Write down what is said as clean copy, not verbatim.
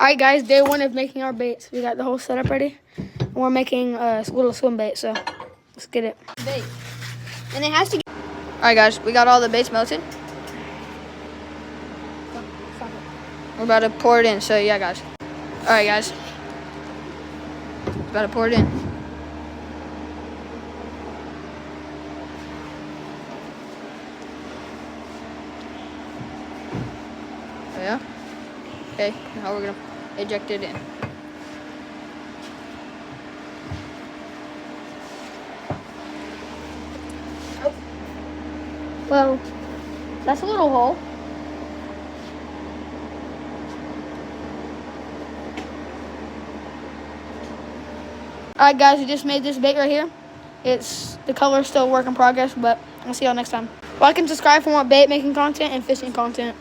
Alright guys, day one of making our baits. We got the whole setup ready. And we're making a little swim bait, so let's get it. Bait. And it has to get... Alright guys, we got all the baits melted. We're about to pour it in, so yeah guys. Alright guys. About to pour it in. Yeah. Okay, now we're gonna eject it in. Well, that's a little hole. Alright guys, we just made this bait right here. The color's still a work in progress, but I'll see y'all next time. Like and subscribe for more bait making content and fishing content.